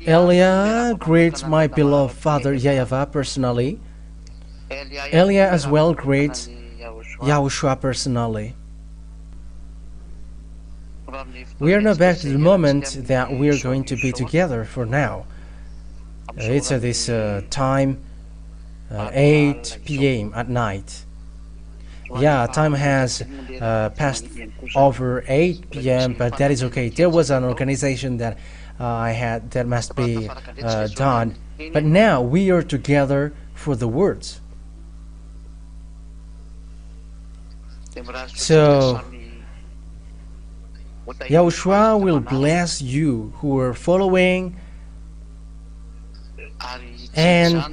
Elia greets my beloved father YAHVAH personally. Elia as well greets YAHOSHUAH personally. We are now back to the moment that we are going to be together for now. It's at this time 8 p.m. at night. Yeah, time has passed over 8 p.m. but that is okay. There was an organization that I had that must be done. But now we are together for the words. So YAHOSHUAH will bless you who are following, and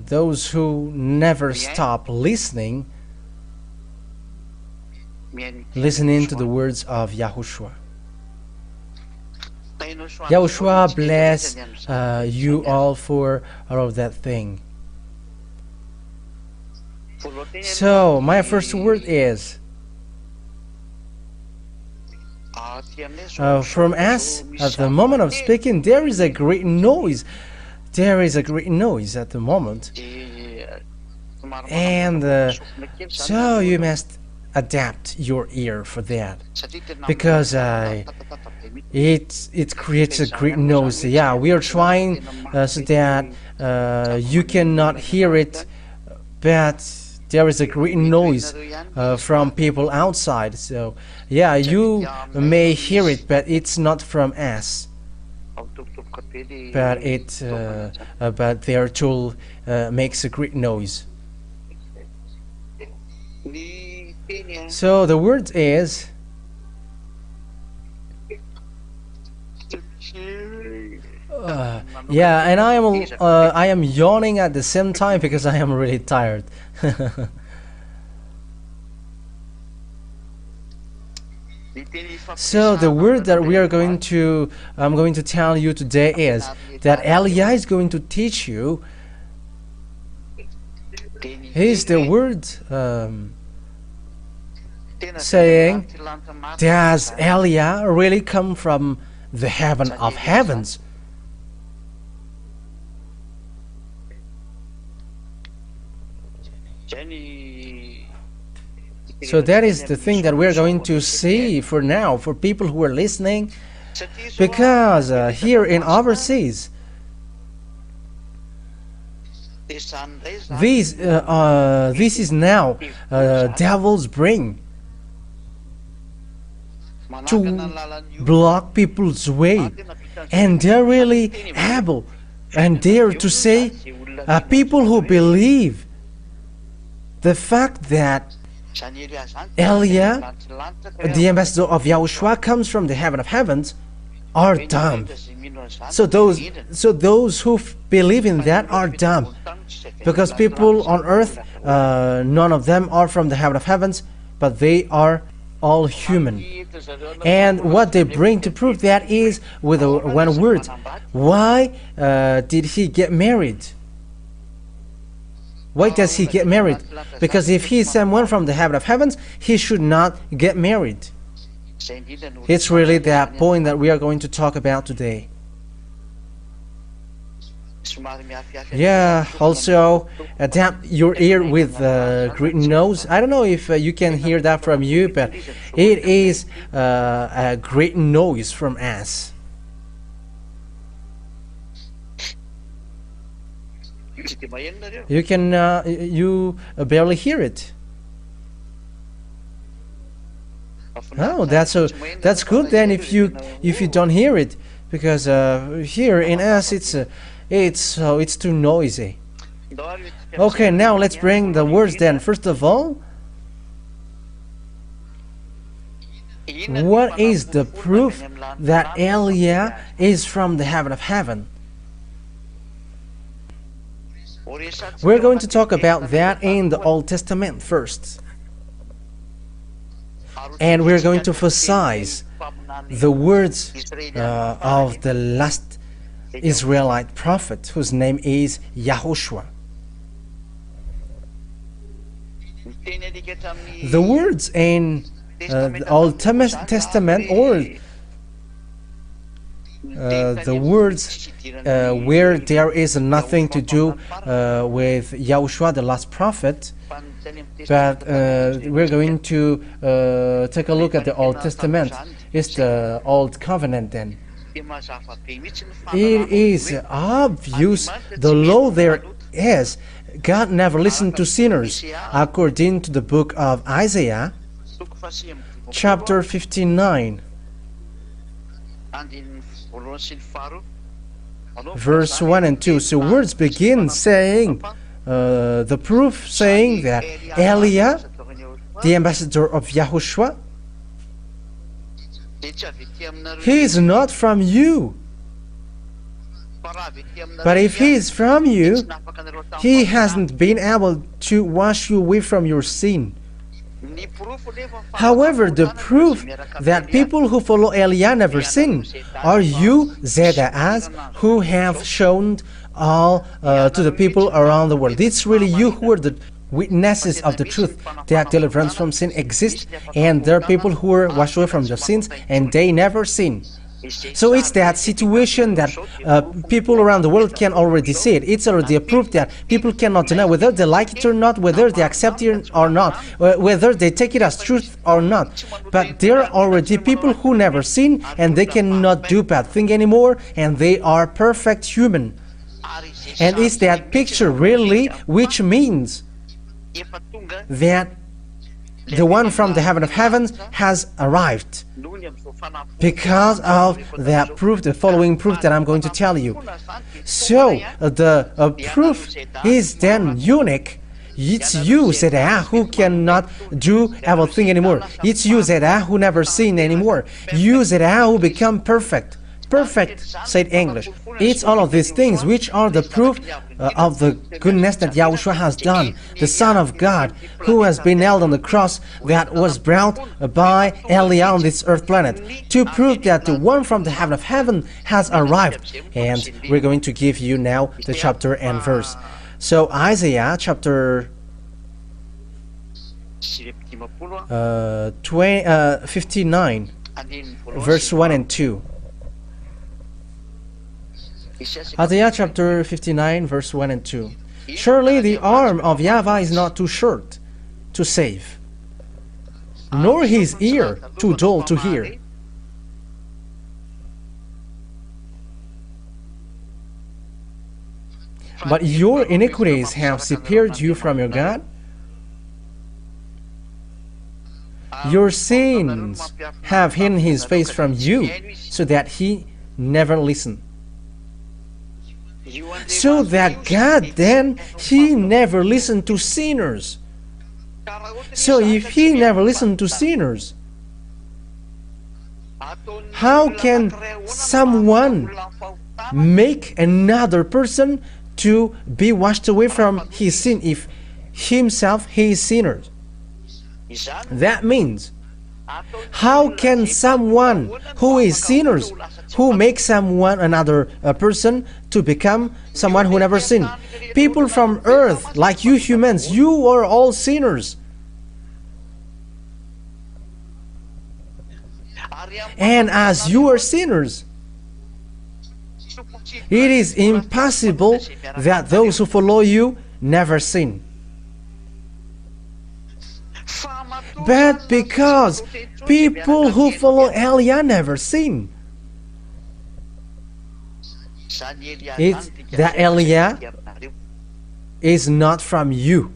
those who never stop listening to the words of YAHOSHUAH. YAHOSHUAH bless you all for all of that thing. So my first word is from us. At the moment of speaking, there is a great noise. There is a great noise at the moment, and so you must adapt your ear for that, because it creates a great noise. Yeah, we are trying so that you cannot hear it, but there is a great noise from people outside. So yeah, you may hear it, but it's not from us. But but their tool makes a great noise. So the word is yeah, and I am yawning at the same time because I am really tired. So the word that I'm going to tell you today is that Elia is going to teach you. Is the word saying, does Elia really come from the heaven of heavens? So that is the thing that we're going to see for now, for people who are listening, because here in overseas, this is now devil's brain to block people's way, and they're really able and dare to say people who believe the fact that Elia, the ambassador of YAHOSHUAH, comes from the heaven of heavens, are dumb. So those who believe in that are dumb, because people on earth, none of them are from the heaven of heavens, but they are all human. And what they bring to prove that is with one word. Why did he get married? Why does he get married? Because if he is someone from the heaven of heavens, he should not get married. It's really that point that we are going to talk about today. Yeah, also adapt your ear with great nose. I don't know if you can hear that from you, but it is a great noise from us. You can you barely hear it. Oh, that's good then if you don't hear it, because here in us it's too noisy. Okay, now let's bring the words then. First of all, what is the proof that Elia is from the heaven of heaven? We're going to talk about that in the Old Testament first. And we're going to emphasize the words of the last Israelite prophet, whose name is YAHOSHUAH. The words in the Old Testament, or the words where there is nothing to do with Yahushua, the last prophet, but we're going to take a look at the Old Testament. It's the Old Covenant then. It is obvious the law there is. God never listened to sinners, according to the book of Isaiah, chapter 59, verse 1 and 2. So words begin saying, the proof saying that Eliah, the ambassador of Yahushua, he is not from you. But if he is from you, he hasn't been able to wash you away from your sin. However, the proof that people who follow Eliah never sin are you, Zeda'az, who have shown all to the people around the world. It's really you who are the witnesses of the truth that deliverance from sin exists, and there are people who are washed away from their sins and they never sin. So it's that situation that people around the world can already see it. It's already a proof that people cannot deny, whether they like it or not, whether they accept it or not, whether they take it as truth or not. But there are already people who never sin, and they cannot do bad thing anymore, and they are perfect human. And it's that picture really which means that the one from the heaven of heavens has arrived, because of that proof, the following proof that I'm going to tell you. So the proof is then unique. It's you, Zeda'ah, who cannot do evil thing anymore. It's you, Zeda'ah, who never sin anymore. You, Zeda'ah, who become perfect. Perfect, said English. It's all of these things which are the proof of the goodness that Yahushua has done, the Son of God, who has been nailed on the cross that was brought by Eliah on this earth planet, to prove that the one from the heaven of heaven has arrived. And we're going to give you now the chapter and verse. So Isaiah chapter 59, verse 1 and 2. Isaiah chapter 59, verse 1 and 2. Surely the arm of YAHVAH is not too short to save, nor his ear too dull to hear. But your iniquities have separated you from your God. Your sins have hidden his face from you, so that he never listened. So that God then, he never listened to sinners. So if he never listened to sinners, how can someone make another person to be washed away from his sin if himself he is sinner? That means, how can someone who is sinners, who makes someone, another person, to become someone who never sinned? People from earth, like you humans, you are all sinners. And as you are sinners, it is impossible that those who follow you never sin. But because people who follow Eliah never sin, it's that Eliah is not from you.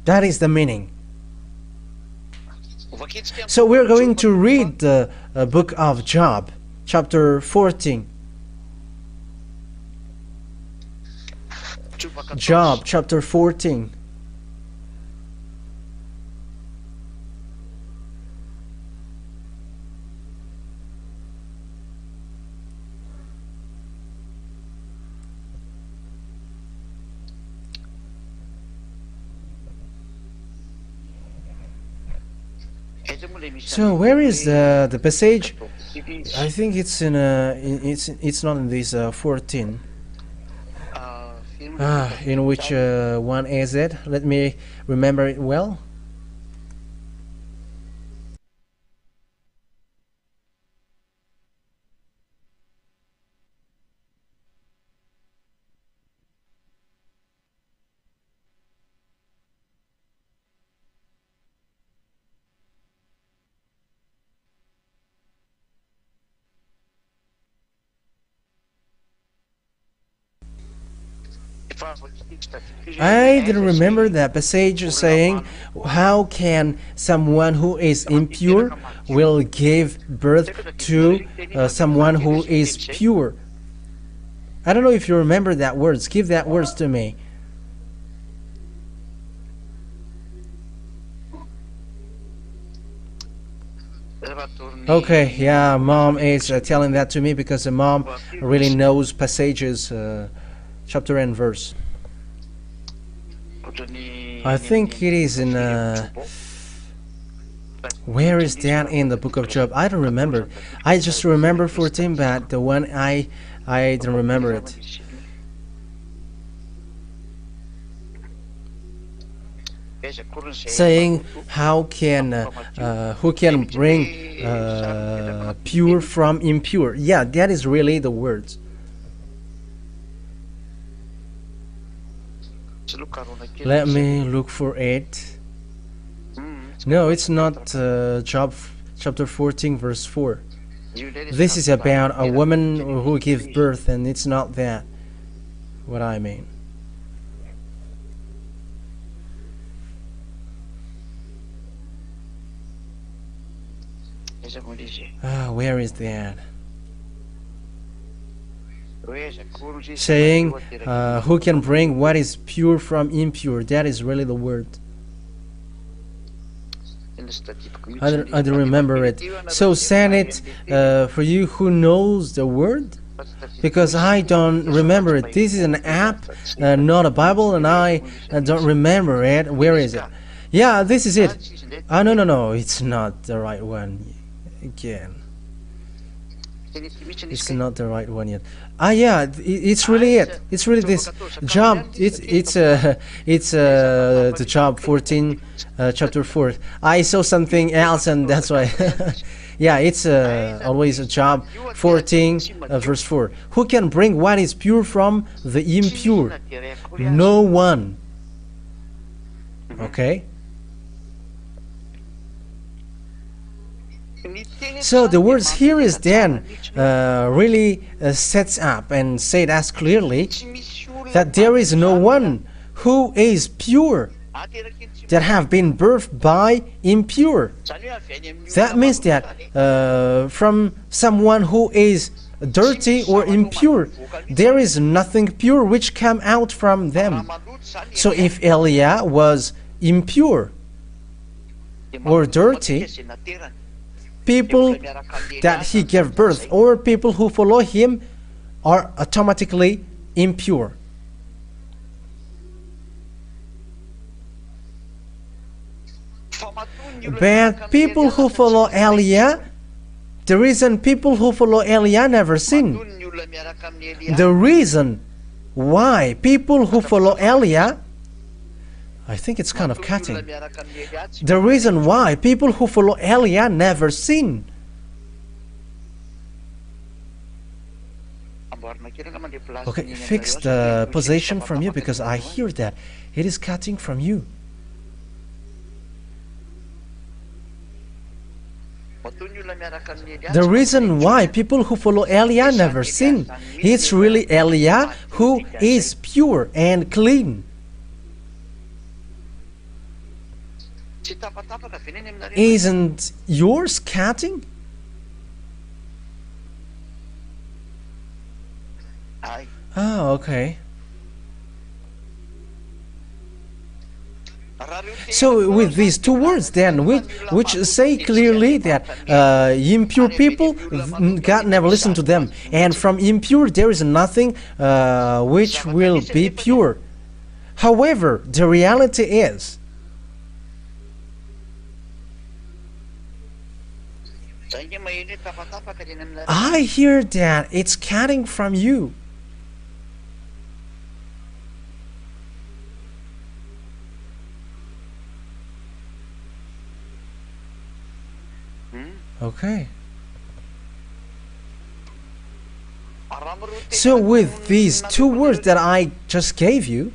That is the meaning. So we're going to read the book of Job, chapter 14. Job, chapter 14. So where is the passage? I think it's in it's not in this 14. In which one is it? Let me remember it well. I didn't remember that passage saying, how can someone who is impure will give birth to someone who is pure? I don't know if you remember that words. Give that words to me. Okay, yeah, mom is telling that to me because the mom really knows passages, chapter and verse. I think it is in where is that in the book of Job? I don't remember. I just remember 14, but the one I don't remember it. Saying how can who can bring pure from impure? Yeah, that is really the words. Let me look for it. No, it's not Job chapter 14 verse 4. This is about a woman who gives birth, and it's not that what I mean. Where is that? Saying who can bring what is pure from impure? That is really the word. I don't remember it. So send it for you who knows the word, because I don't remember it. This is an app, not a Bible, and I don't remember it. Where is it? Yeah, this is it. No, it's not the right one. Again, it's not the right one yet. Yeah, it's really it. It's really this Job. It's the Job 14 chapter 4. I saw something else, and that's why. Yeah, it's always a Job 14 verse 4. Who can bring what is pure from the impure? No one. Okay. So the words here is then really sets up and said as clearly that there is no one who is pure that have been birthed by impure. That means that from someone who is dirty or impure, there is nothing pure which come out from them. So if Eliah was impure or dirty, people that he gave birth or people who follow him are automatically impure. But people who follow Eliah, the reason people who follow Eliah never sin. The reason why people who follow Eliah, I think it's kind of cutting. The reason why people who follow Eliah never sin. Okay, fix the position from you, because I hear that it is cutting from you. The reason why people who follow Eliah never sin, it's really Eliah who is pure and clean. Isn't yours cutting? Oh, okay. So with these two words then, which say clearly that impure people, God never listened to them, and from impure there is nothing which will be pure. However, the reality is, I hear that it's cutting from you. Okay. So with these two words that I just gave you,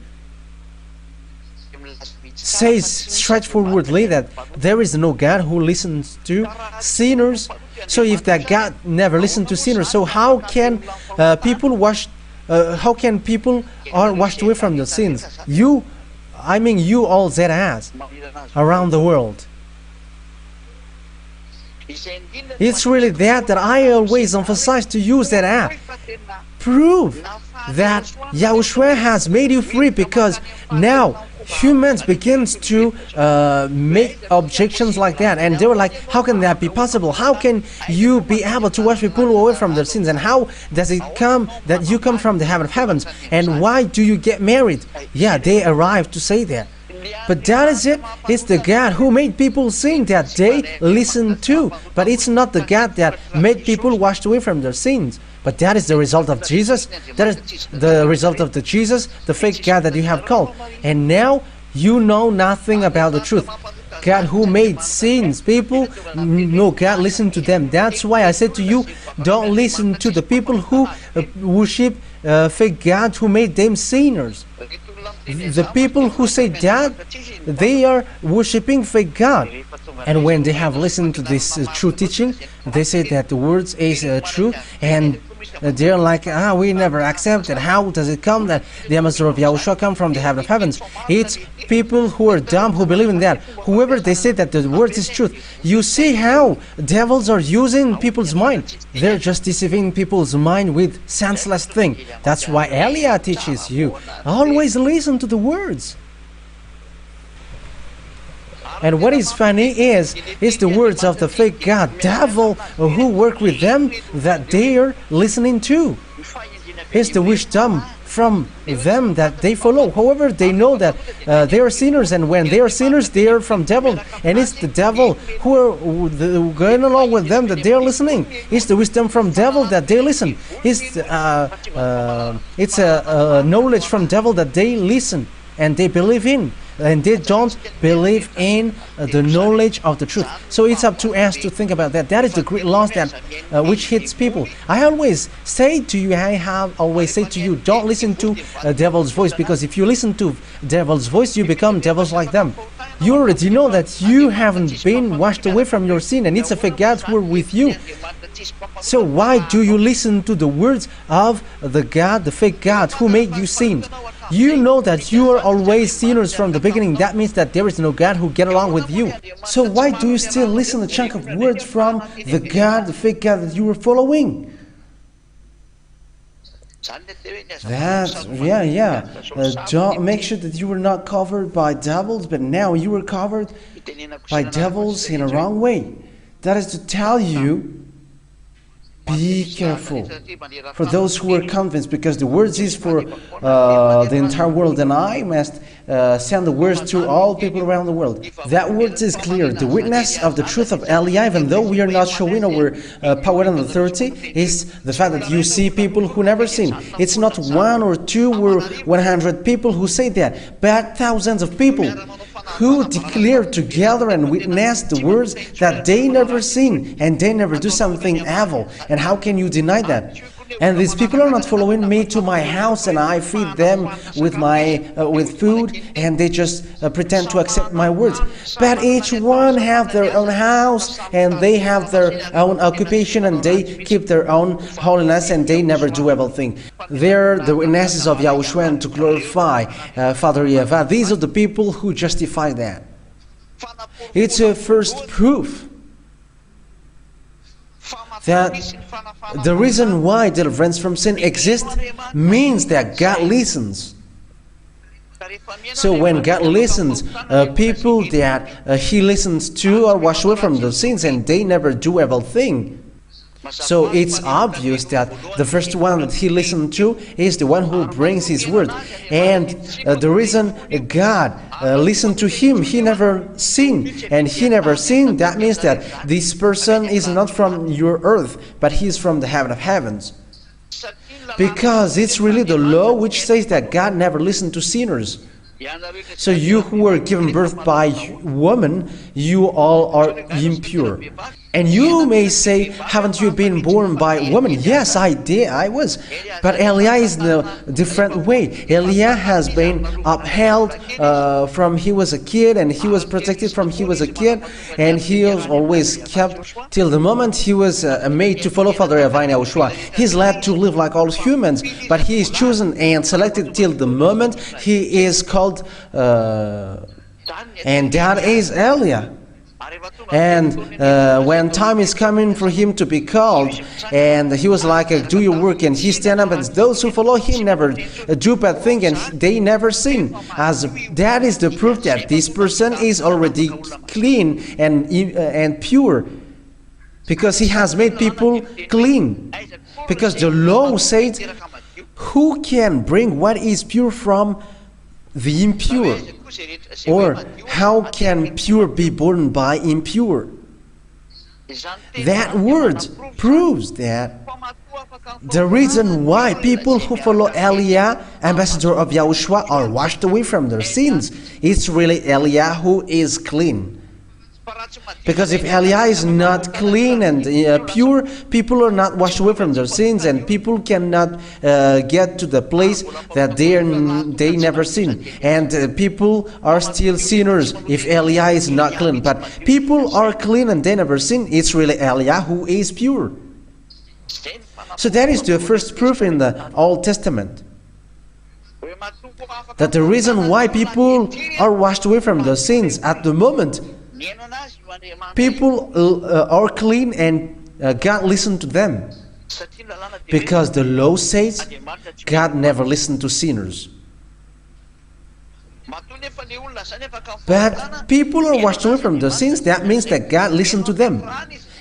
says straightforwardly that there is no God who listens to sinners. So if that God never listened to sinners, so how can people wash how can people are washed away from their sins? You all that has around the world. It's really that I always emphasize to use that app. Prove that Yahushua has made you free, because now humans begins to make objections like that, and they were like, how can that be possible? How can you be able to wash people away from their sins? And how does it come that you come from the heaven of heavens? And why do you get married? Yeah, they arrived to say that. But that is it. It's the God who made people sin that they listen to. But it's not the God that made people washed away from their sins. But that is the result of Jesus. That is the result of the Jesus, the fake God that you have called. And now you know nothing about the truth. God who made sins, people, no, God listen to them. That's why I said to you, don't listen to the people who worship fake God who made them sinners. The people who say that, they are worshipping fake God. And when they have listened to this true teaching, they say that the words is true, and they're like, we never accept it. How does it come that the ambassador of Yahushua come from the heaven of heavens? It's people who are dumb who believe in that. Whoever they say that the word is truth. You see how devils are using people's mind. They're just deceiving people's mind with senseless thing. That's why Elia teaches you, always listen to the words. And what is funny is the words of the fake God, devil, who work with them, that they are listening to. It's the wisdom from them that they follow. However, they know that they are sinners, and when they are sinners, they are from devil. And it's the devil who are going along with them that they are listening. It's the wisdom from devil that they listen. It's a knowledge from devil that they listen and they believe in. And they don't believe in the knowledge of the truth. So it's up to us to think about that. That is the great loss that which hits people. I have always said to you, don't listen to devil's voice, because if you listen to devil's voice, you become devils like them. You already know that you haven't been washed away from your sin, and it's a fake God who are with you. So why do you listen to the words of the God, the fake God who made you sin? You know that you are always sinners from the beginning. That means that there is no God who get along with you. So why do you still listen to a chunk of words from the God, the fake God that you were following? Don't make sure that you were not covered by devils, but now you were covered by devils in a wrong way. That is to tell you, be careful for those who are convinced, because the words is for the entire world, and I must send the words to all people around the world. That word is clear. The witness of the truth of Elia, even though we are not showing our power and authority, is the fact that you see people who never sin. It's not 1 or 2 or 100 people who say that, but thousands of people who declare together and witness the words that they never sin and they never do something evil. And how can you deny that? And these people are not following me to my house and I feed them with food, and they just pretend to accept my words. But each one have their own house and they have their own occupation and they keep their own holiness and they never do evil thing. They're the witnesses of Yahushua and to glorify Father YAHVAH. These are the people who justify that. It's a first proof that the reason why deliverance from sin exists means that God listens. So when God listens, people that He listens to are washed away from those sins and they never do evil thing. So it's obvious that the first one that He listened to is the one who brings His word. And the reason God listened to him, he never sinned. And he never sinned, that means that this person is not from your earth, but he is from the heaven of heavens. Because it's really the law which says that God never listened to sinners. So you who were given birth by woman, you all are impure. And you may say, haven't you been born by a woman? Yes, I did, I was. But Elijah is in a different way. Elijah has been upheld from he was a kid, and he was protected from he was a kid, and he was always kept till the moment he was made to follow Father YAHVAH and YAHOSHUAH. He's led to live like all humans, but he is chosen and selected till the moment he is called, and that is Elijah. And when time is coming for him to be called, and he was like, do your work, and he stand up, and those who follow him never do bad thing, and they never sin. As that is the proof that this person is already clean and pure, because he has made people clean. Because the law says, who can bring what is pure from the impure? Or how can pure be born by impure? That word proves that the reason why people who follow Elijah, ambassador of YAHOSHUAH, are washed away from their sins, it's really Elijah who is clean. Because if Elijah is not clean and pure, people are not washed away from their sins, and people cannot get to the place that they never sin. And people are still sinners if Elijah is not clean. But people are clean and they never sin. It's really Elijah who is pure. So that is the first proof in the Old Testament, that the reason why people are washed away from their sins at the moment, people are clean and God listened to them. Because the law says God never listened to sinners. But people are washed away from their sins. That means that God listened to them.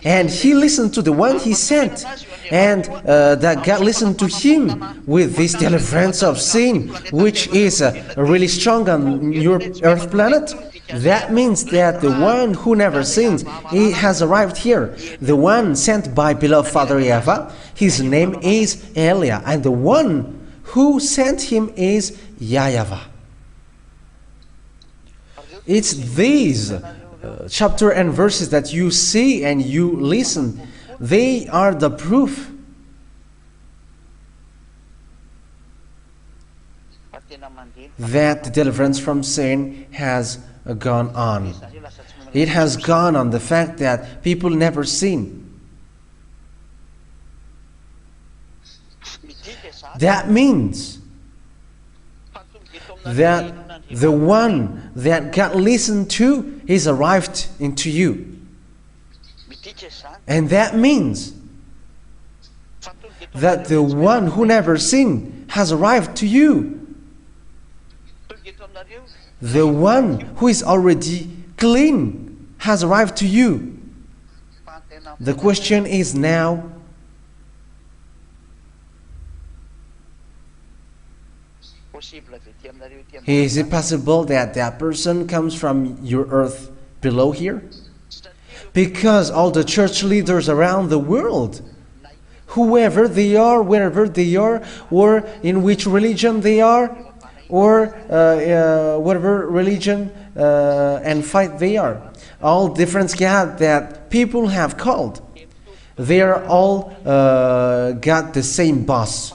And He listened to the one He sent. And that God listened to him with this deliverance of sin, which is really strong on your earth planet. That means that the one who never sins, he has arrived here. The one sent by beloved Father YAHVAH, his name is Elijah, and the one who sent him is YAHVAH. It's these chapter and verses that you see and you listen. They are the proof that the deliverance from sin has gone on. It has gone on the fact that people never sin. That means that the one that God listened to is arrived into you. And that means that the one who never sinned has arrived to you. The one who is already clean has arrived to you. The question is now, is it possible that that person comes from your earth below here? Because all the church leaders around the world, whoever they are, wherever they are, or in which religion they are, or whatever religion and fight they are, all different God that people have called, they are all got the same boss,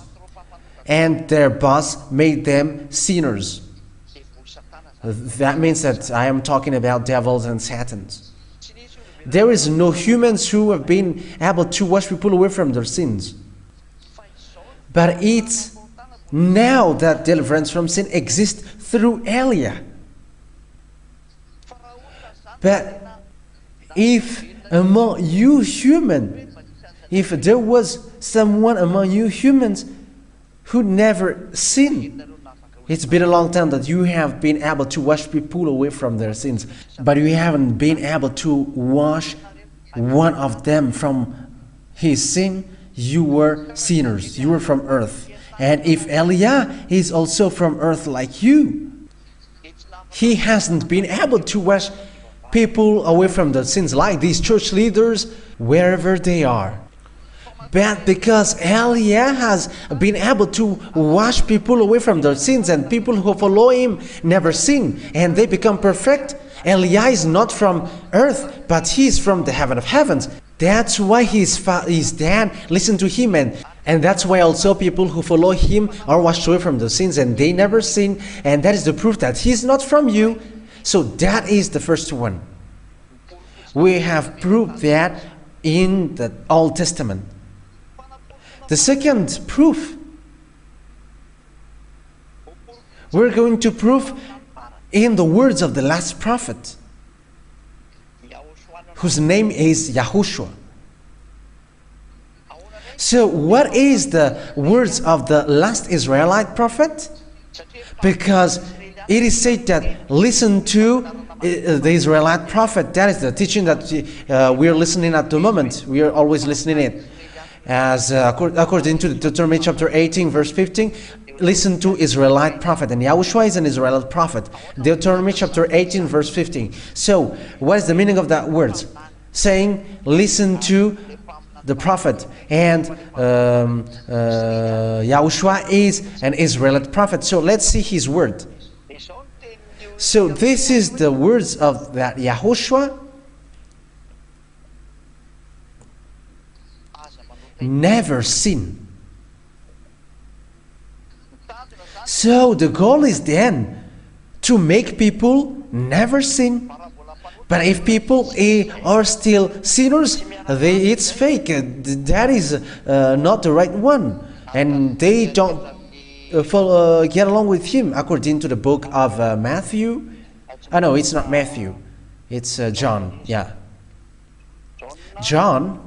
and their boss made them sinners. That means that I am talking about devils and satans. There is no humans who have been able to wash people away from their sins. But it's now that deliverance from sin exists through Elijah. But if among you human, if there was someone among you humans who never sinned, it's been a long time that you have been able to wash people away from their sins, but you haven't been able to wash one of them from his sin. You were sinners, you were from earth. And if Elijah is also from earth like you, he hasn't been able to wash people away from their sins like these church leaders wherever they are. But because Elijah has been able to wash people away from their sins, and people who follow him never sin, and they become perfect, Elijah is not from earth, but he is from the heaven of heavens. That's why his dad listened to him, and that's why also people who follow him are washed away from the sins and they never sin, and that is the proof that he's not from you. So that is the first one. We have proved that in the Old Testament. The second proof, we're going to prove in the words of the last prophet, whose name is YAHOSHUAH. So what is the words of the last Israelite prophet? Because it is said that listen to the Israelite prophet. That is the teaching that we are listening at the moment. We are always listening it. As according to Deuteronomy chapter 18 verse 15, listen to Israelite prophet, and YAHOSHUAH is an Israelite prophet. Deuteronomy chapter 18 verse 15. So what is the meaning of that words? Saying listen to the prophet, and YAHOSHUAH is an Israelite prophet. So let's see his word. So this is the words of that YAHOSHUAH. Never sin. So the goal is then to make people never sin. But if people are still sinners, it's fake. That is not the right one, and they don't get along with him, according to the book of Matthew. No, it's not Matthew. It's John. Yeah, John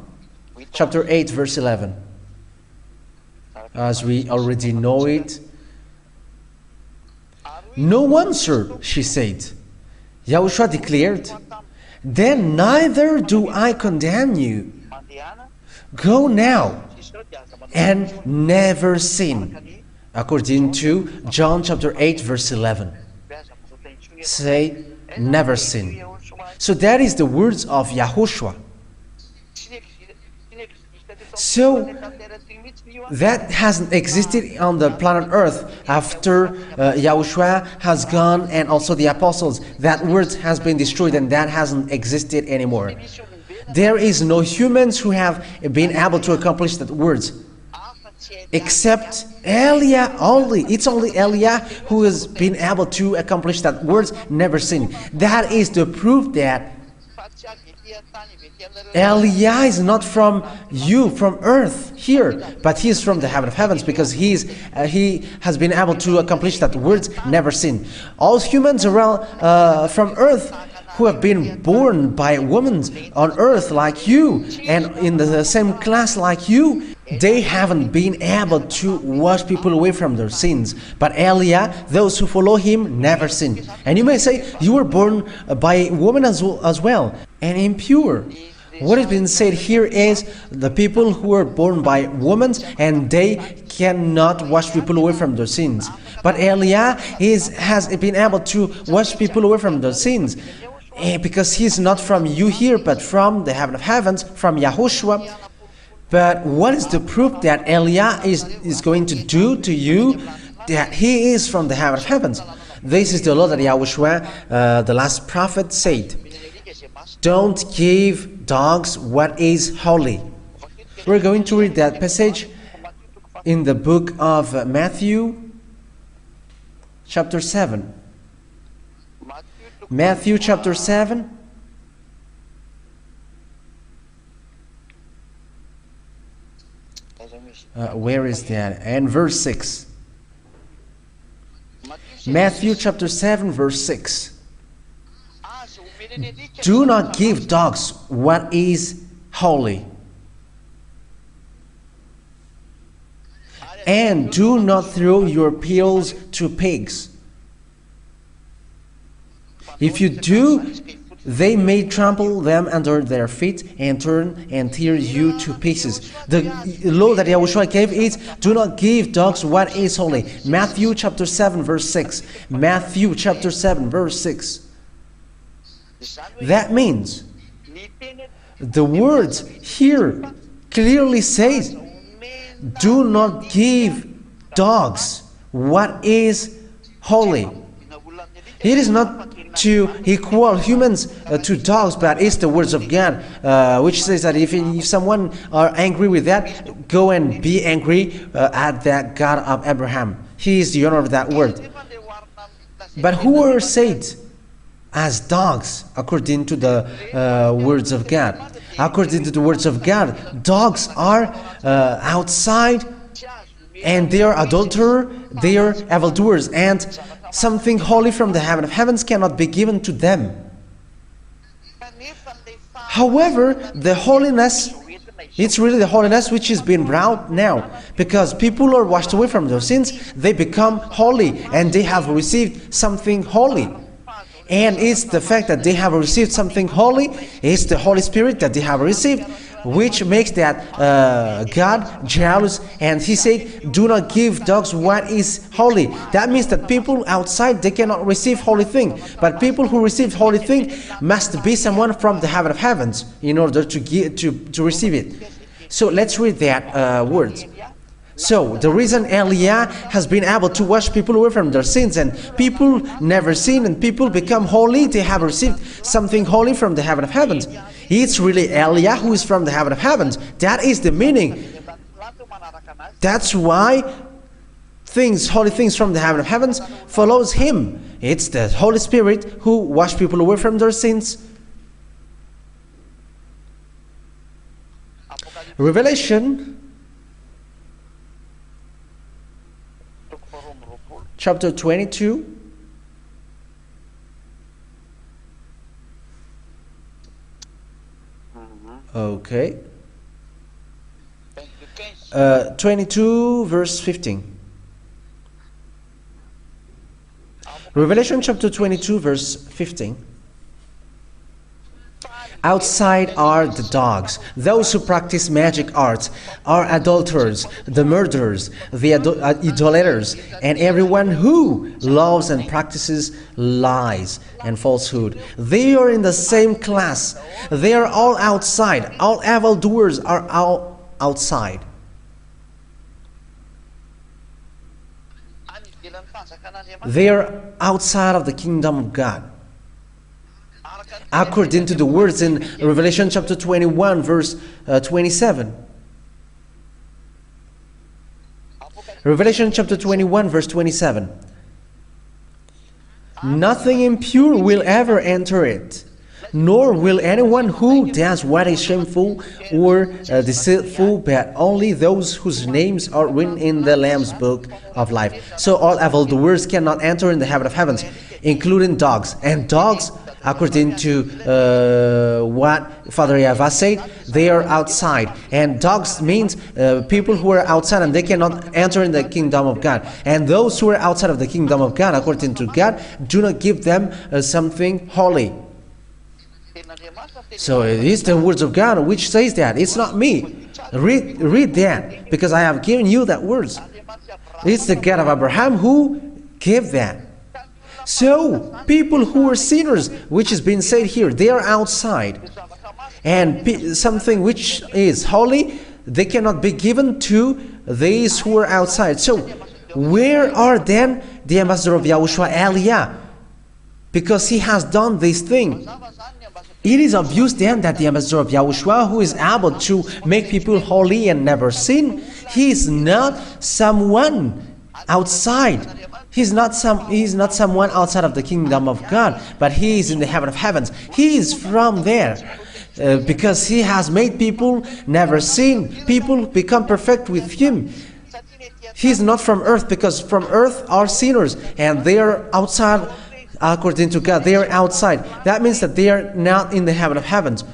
chapter 8 verse 11. As we already know it. No one, sir, she said. YAHOSHUAH declared, then neither do I condemn you. Go now and never sin. According to John chapter 8 verse 11. Say, never sin. So that is the words of YAHOSHUAH. So that hasn't existed on the planet Earth after YAHOSHUAH has gone, and also the apostles. That word has been destroyed, and that hasn't existed anymore. There is no humans who have been able to accomplish that words, except Eliah only. It's only Eliah who has been able to accomplish that words, never sin. That is the proof that Eliah is not from you, from earth here, but he is from the heaven of heavens, because he has been able to accomplish that words, never sin. All humans around from earth who have been born by women on earth like you, and in the same class like you, they haven't been able to wash people away from their sins. But Eliah, those who follow him, never sin. And you may say, you were born by women as well, and impure. What has been said here is the people who are born by women, and they cannot wash people away from their sins. But Eliah has been able to wash people away from their sins, because he is not from you here, but from the heaven of heavens, from YAHOSHUAH. But what is the proof that Eliah is going to do to you, that he is from the heaven of heavens? This is the law that YAHOSHUAH, the last prophet, said. Don't give dogs what is holy. We're going to read that passage in the book of Matthew, chapter 7. Matthew chapter 7. Where is that? And verse 6. Matthew chapter 7 verse 6. Do not give dogs what is holy, and do not throw your pearls to pigs. If you do, they may trample them under their feet and turn and tear you to pieces. The law that YAHOSHUAH gave is, do not give dogs what is holy. Matthew chapter 7 verse 6. Matthew chapter 7 verse 6. That means the words here clearly says, do not give dogs what is holy. It is not to equal humans to dogs, but it's the words of God, which says that if someone are angry with that, go and be angry at that God of Abraham. He is the owner of that word. But who are said as dogs according to the words of God? According to the words of God, dogs are outside, and they are adulterers, they are evildoers, and something holy from the heaven of heavens cannot be given to them. However, the holiness, it's really the holiness which is being brought now, because people are washed away from their sins, they become holy, and they have received something holy. And it's the fact that they have received something holy, it's the Holy Spirit that they have received, which makes that God jealous, and He said, do not give dogs what is holy. That means that people outside, they cannot receive holy thing, but people who receive holy thing must be someone from the heaven of heavens in order to receive it. So let's read that words. So the reason Eliah has been able to wash people away from their sins, and people never sin, and people become holy, they have received something holy from the heaven of heavens. It's really Eliah who is from the heaven of heavens. That is the meaning. That's why holy things from the heaven of heavens follows him. It's the Holy Spirit who washes people away from their sins. Revelation chapter 22. Okay. 22 verse 15. Revelation chapter 22 verse 15. Outside are the dogs, those who practice magic arts, are adulterers, the murderers, the idolaters, and everyone who loves and practices lies and falsehood. They are in the same class. They are all outside. All evildoers are all outside. They are outside of the kingdom of God. According to the words in Revelation chapter 21 verse 27. Revelation chapter 21 verse 27. Nothing impure will ever enter it, nor will anyone who does what is shameful or deceitful, but only those whose names are written in the Lamb's book of life. So all evildoers cannot enter in the heaven of heavens, including dogs. And dogs, according to what Father YAHVAH said, they are outside. And dogs means people who are outside and they cannot enter in the kingdom of God. And those who are outside of the kingdom of God, according to God, do not give them something holy. So it is the words of God which says that. It's not me. Read that, because I have given you that words. It's the God of Abraham who gave that. So, people who are sinners, which is being said here, they are outside. And something which is holy, they cannot be given to these who are outside. So, where are then the ambassador of YAHOSHUAH, Eliah? Because he has done this thing. It is obvious then that the ambassador of YAHOSHUAH, who is able to make people holy and never sin, he is not someone outside. He's not someone outside of the kingdom of God, but he is in the heaven of heavens. He is from there, because he has made people never sin. People become perfect with him. He is not from earth, because from earth are sinners, and they are outside. According to God, they are outside. That means that they are not in the heaven of heavens.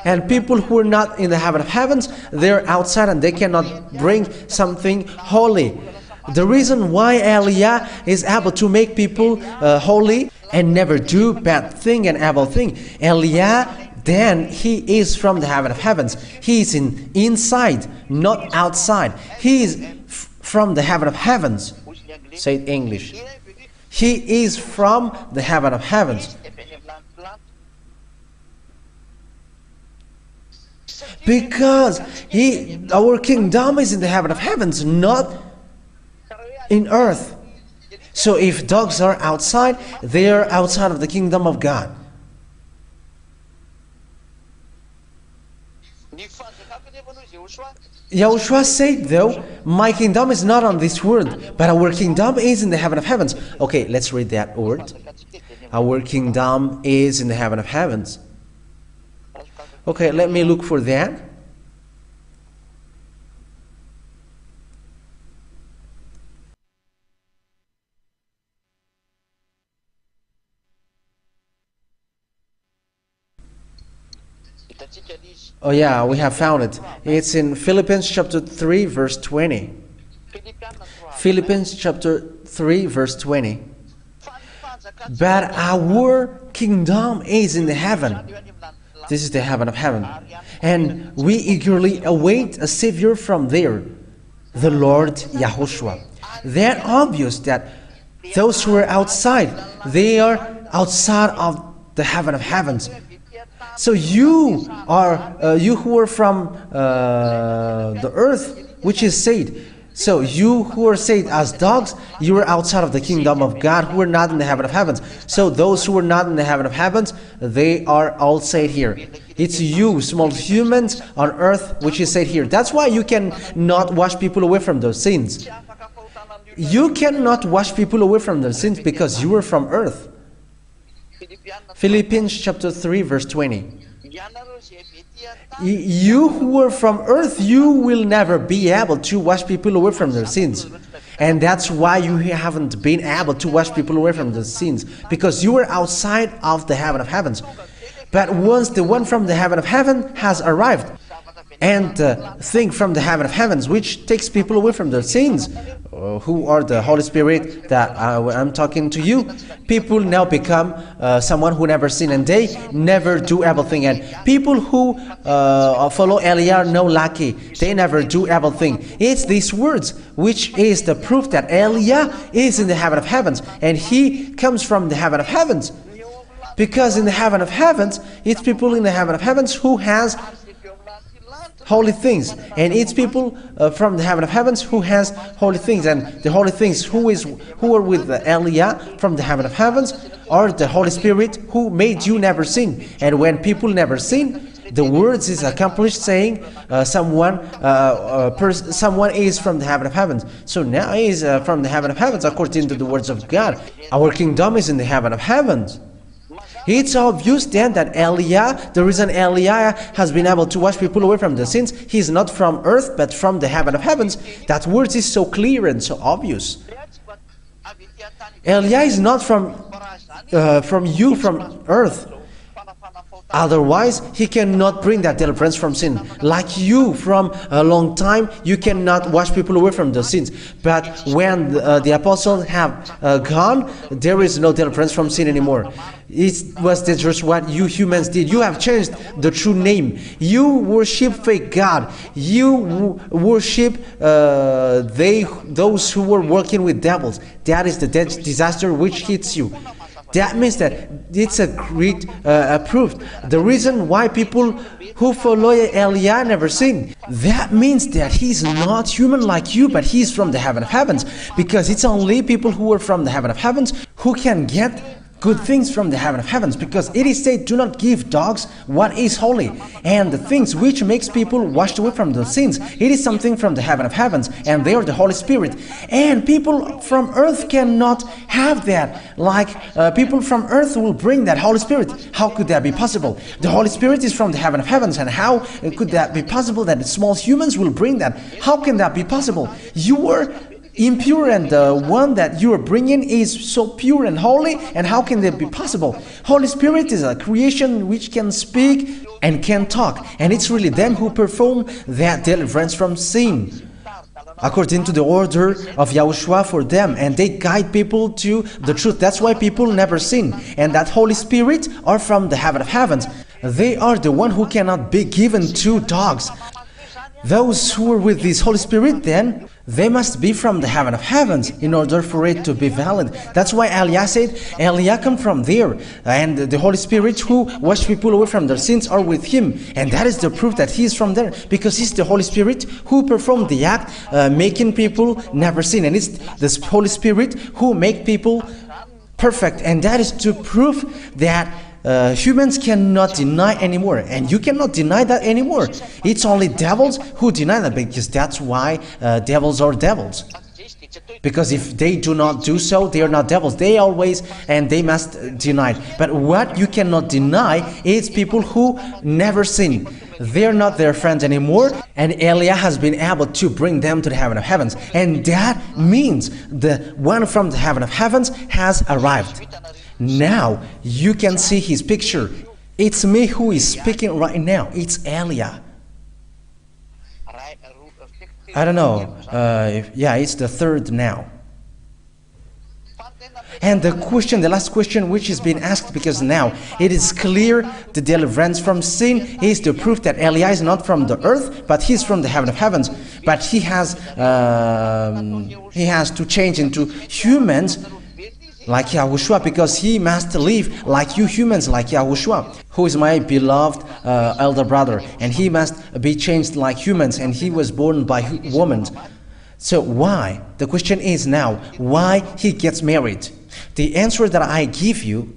And people who are not in the heaven of heavens, they are outside and they cannot bring something holy. The reason why Eliah is able to make people holy and never do bad thing and evil thing, Eliah, then he is from the heaven of heavens. He is inside, not outside. He is from the heaven of heavens. Say it in English. He is from the heaven of heavens. Because our kingdom is in the heaven of heavens, not in earth. So if dogs are outside, they are outside of the kingdom of God. Yahushua said, though, my kingdom is not on this world, but our kingdom is in the heaven of heavens. Okay, let's read that word. Our kingdom is in the heaven of heavens. Okay, let me look for that. Oh yeah, we have found it. It's in Philippians chapter 3 verse 20. Philippians chapter 3 verse 20. But our kingdom is in the heaven. This is the heaven of heaven. And we eagerly await a Savior from there, the Lord YAHOSHUAH. They're obvious that those who are outside, they are outside of the heaven of heavens. So you who are from the earth, which is saved. So you who are saved as dogs, you are outside of the kingdom of God, who are not in the heaven of heavens. So those who are not in the heaven of heavens, they are all saved here. It's you, small humans on earth, which is saved here. That's why you cannot wash people away from those sins. You cannot wash people away from their sins because you are from earth. Philippians chapter 3 verse 20. You who are from earth, you will never be able to wash people away from their sins. And that's why you haven't been able to wash people away from their sins, because you are outside of the heaven of heavens. But once the one from the heaven of heaven has arrived, and the thing from the heaven of heavens, which takes people away from their sins, who are the Holy Spirit that I'm talking to you, people now become someone who never sin, and they never do evil thing. And people who follow Eliah no lucky, they never do evil thing. It's these words which is the proof that Eliah is in the heaven of heavens, and he comes from the heaven of heavens. Because in the heaven of heavens, it's people in the heaven of heavens who has holy things, and it's people from the heaven of heavens who has holy things. And the holy things who are with the Eliah from the heaven of heavens are the Holy Spirit who made you never sin. And when people never sin, the words is accomplished, saying someone is from the heaven of heavens. So now he is from the heaven of heavens according to the words of God. Our kingdom is in the heaven of heavens. It's obvious then that Eliah, the reason Eliah has been able to wash people away from the sins, he's not from earth but from the heaven of heavens. That word is so clear and so obvious. Eliah is not from earth. Otherwise, he cannot bring that deliverance from sin. Like you, from a long time, you cannot wash people away from the sins. But when the apostles have gone, there is no deliverance from sin anymore. It was just what you humans did. You have changed the true name. You worship fake God. You worship those who were working with devils. That is the disaster which hits you. That means that it's a great proof. The reason why people who follow Eliah never sin, that means that he's not human like you, but he's from the heaven of heavens. Because it's only people who are from the heaven of heavens who can get good things from the heaven of heavens, because it is said, do not give dogs what is holy. And the things which makes people washed away from their sins, it is something from the heaven of heavens, and they are the Holy Spirit. And people from earth cannot have that. Like people from earth will bring that Holy Spirit. How could that be possible? The Holy Spirit is from the heaven of heavens, and how could that be possible that small humans will bring that? How can that be possible? You were impure, and the one that you are bringing is so pure and holy, and how can that be possible? Holy Spirit is a creation which can speak and can talk, and it's really them who perform that deliverance from sin according to the order of Yahushua for them, and they guide people to the truth. That's why people never sin, and that Holy Spirit are from the heaven of heavens. They are the one who cannot be given to dogs. Those who are with this Holy Spirit, then, they must be from the heaven of heavens in order for it to be valid. That's why Eliah said, Eliah come from there, and the Holy Spirit who washed people away from their sins are with him. And that is the proof that he is from there, because he's the Holy Spirit who performed the act, making people never sin. And it's this Holy Spirit who make people perfect. And that is to prove that humans cannot deny anymore, and you cannot deny that anymore. It's only devils who deny that, because that's why devils are devils. Because if they do not do so, they are not devils. They always, and they must deny it. But what you cannot deny is people who never sin. They're not their friends anymore, and Eliah has been able to bring them to the heaven of heavens. And that means the one from the heaven of heavens has arrived. Now you can see his picture. It's me who is speaking right now. It's Eliah. I don't know. Yeah, it's the third now. And the question, the last question which is being asked, because now it is clear the deliverance from sin is the proof that Eliah is not from the earth, but he's from the heaven of heavens. But he has to change into humans like YAHOSHUAH, because he must live like you humans, like YAHOSHUAH, who is my beloved elder brother, and he must be changed like humans, and he was born by women. So why? The question is now, why he gets married? The answer that I give you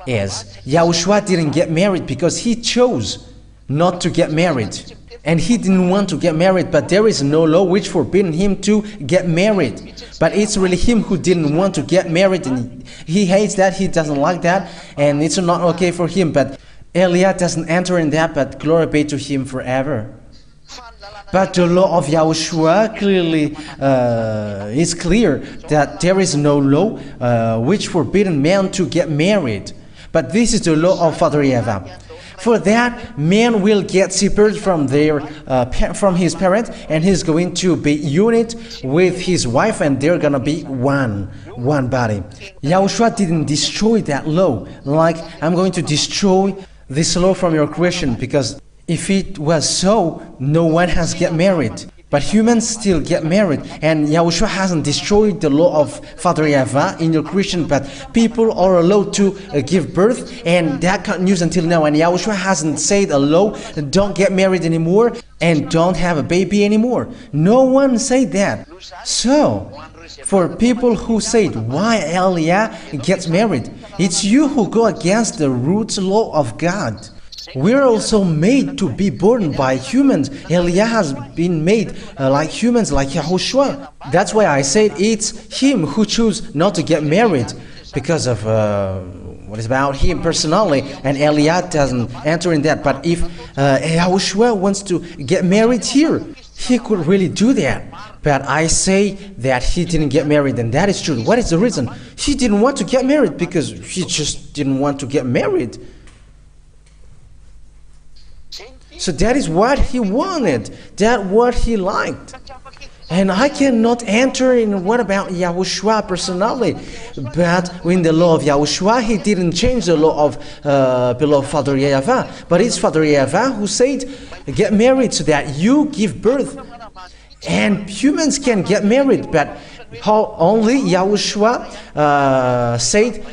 is, YAHOSHUAH didn't get married because he chose not to get married. And he didn't want to get married, but there is no law which forbidden him to get married. But it's really him who didn't want to get married, and he hates that, he doesn't like that, and it's not okay for him. But Eliah doesn't enter in that, but glory be to him forever. But the law of YAHOSHUAH clearly is clear that there is no law which forbidden man to get married. But this is the law of Father YAHVAH. For that, man will get separated from from his parent, and he's going to be unit with his wife, and they're gonna be one body. YAHOSHUAH didn't destroy that law, like I'm going to destroy this law from your creation, because if it was so, no one has get married. But humans still get married, and YAHOSHUAH hasn't destroyed the law of Father YAHVAH in your creation, but people are allowed to give birth, and that continues until now. And YAHOSHUAH hasn't said a law, don't get married anymore and don't have a baby anymore. No one said that. So, for people who said why Eliah gets married, it's you who go against the roots law of God. We're also made to be born by humans. Eliah has been made like humans, like YAHOSHUAH. That's why I said it's him who chose not to get married, because of what is about him personally, and Eliah doesn't enter in that. But if YAHOSHUAH wants to get married here, he could really do that. But I say that he didn't get married, and that is true. What is the reason? He didn't want to get married because he just didn't want to get married. So that is what he wanted, that what he liked. And I cannot enter in what about YAHOSHUAH personally. But in the law of YAHOSHUAH, he didn't change the law of beloved Father YAHVAH. But it's Father YAHVAH who said, get married so that you give birth. And humans can get married, but how only YAHOSHUAH said,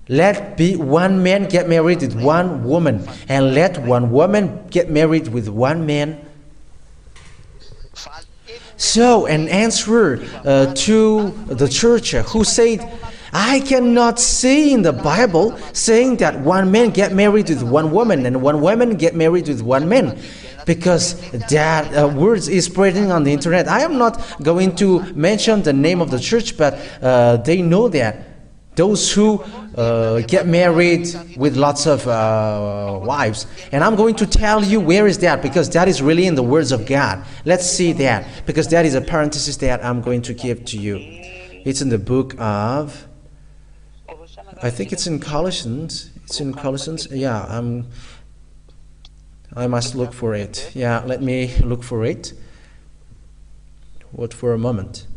let be one man get married with one woman, and let one woman get married with one man. So an answer to the church who said, I cannot see in the Bible saying that one man get married with one woman and one woman get married with one man, because that words is spreading on the internet. I am not going to mention the name of the church, but they know that. Those who get married with lots of wives. And I'm going to tell you where is that, because that is really in the words of God. Let's see that, because that is a parenthesis that I'm going to give to you. It's in the book of, I think it's in Colossians. It's in Colossians. Yeah, I must look for it. Yeah, let me look for it. Wait for a moment.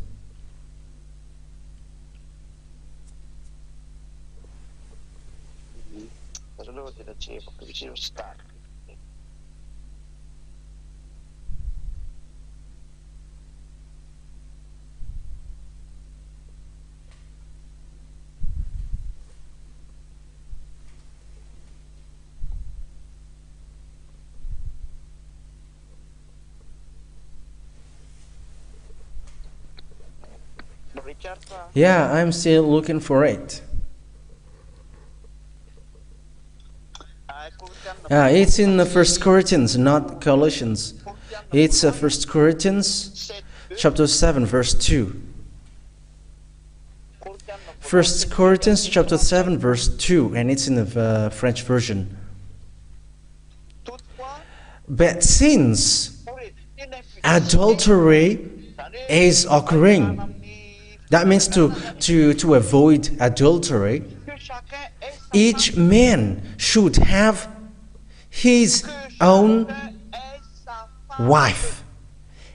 Yeah, I'm still looking for it. It's in the 1 Corinthians, not Colossians. It's 1 Corinthians chapter 7, verse 2. 1 Corinthians chapter 7, verse 2, and it's in the French version. But since adultery is occurring, that means to avoid adultery, each man should have his own wife.